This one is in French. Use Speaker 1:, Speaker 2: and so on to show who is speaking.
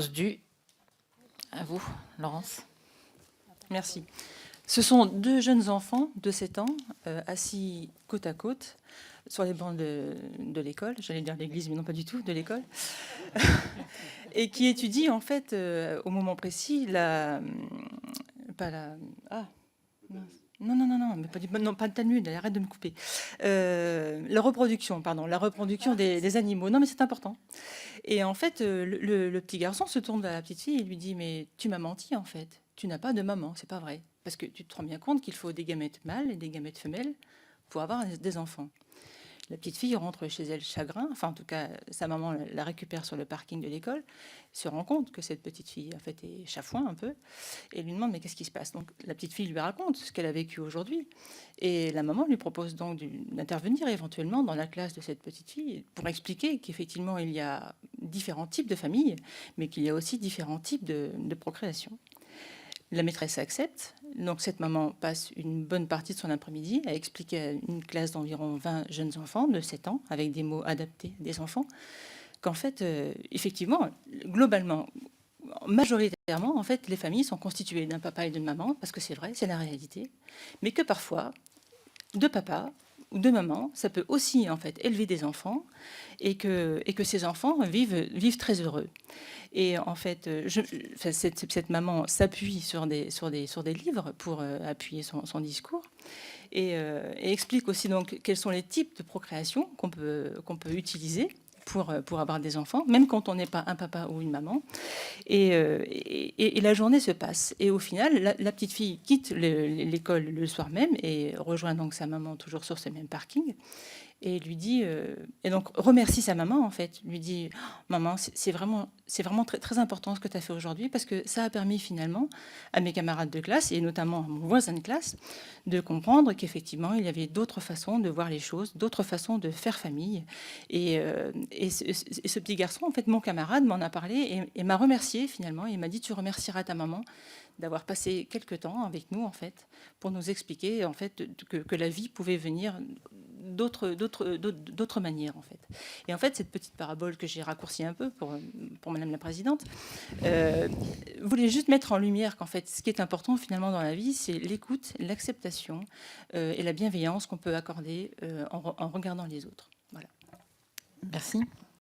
Speaker 1: Du. À vous, Laurence. Merci. Ce sont deux jeunes enfants de 7 ans assis côte à côte sur les bancs de l'école, j'allais dire l'église, mais non pas du tout, de l'école, et qui étudient en fait au moment précis pas la... Ah, mince. Non, mais pas, non, pas de Talmud, arrête de me couper. La reproduction, pardon, la reproduction des animaux. Non, mais c'est important. Et en fait, le petit garçon se tourne vers la petite fille et lui dit: mais tu m'as menti en fait, tu n'as pas de maman, c'est pas vrai. Parce que tu te rends bien compte qu'il faut des gamètes mâles et des gamètes femelles pour avoir des enfants. La petite fille rentre chez elle chagrin, enfin en tout cas sa maman la récupère sur le parking de l'école, se rend compte que cette petite fille en fait est chafouin un peu, et lui demande mais qu'est-ce qui se passe. Donc la petite fille lui raconte ce qu'elle a vécu aujourd'hui, et la maman lui propose donc d'intervenir éventuellement dans la classe de cette petite fille pour expliquer qu'effectivement il y a différents types de familles, mais qu'il y a aussi différents types de procréation. La maîtresse accepte. Donc cette maman passe une bonne partie de son après-midi à expliquer à une classe d'environ 20 jeunes enfants de 7 ans, avec des mots adaptés des enfants, qu'en fait, effectivement, globalement, majoritairement, en fait, les familles sont constituées d'un papa et d'une maman, parce que c'est vrai, c'est la réalité, mais que parfois, deux papas ou deux mamans, ça peut aussi en fait élever des enfants et que ces enfants vivent très heureux. Et en fait, cette maman s'appuie sur des livres pour appuyer son discours et explique aussi donc quels sont les types de procréation qu'on peut utiliser pour avoir des enfants, même quand on n'est pas un papa ou une maman. Et la journée se passe. Et au final, la petite fille quitte l'école le soir même et rejoint donc sa maman toujours sur ce même parking. Et lui dit et donc remercie sa maman en fait, lui dit: oh, maman, c'est vraiment très, très important ce que tu as fait aujourd'hui, parce que ça a permis finalement à mes camarades de classe et notamment à mon voisin de classe de comprendre qu'effectivement il y avait d'autres façons de voir les choses, d'autres façons de faire famille. Et ce petit garçon, en fait, mon camarade m'en a parlé et m'a remercié finalement. Il m'a dit: tu remercieras ta maman d'avoir passé quelques temps avec nous en fait pour nous expliquer en fait que la vie pouvait venir d'autres manières en fait. Et en fait, cette petite parabole que j'ai raccourcie un peu pour Madame la Présidente voulait juste mettre en lumière qu'en fait, ce qui est important finalement dans la vie, c'est l'écoute, l'acceptation et la bienveillance qu'on peut accorder en regardant les autres. Voilà.
Speaker 2: Merci.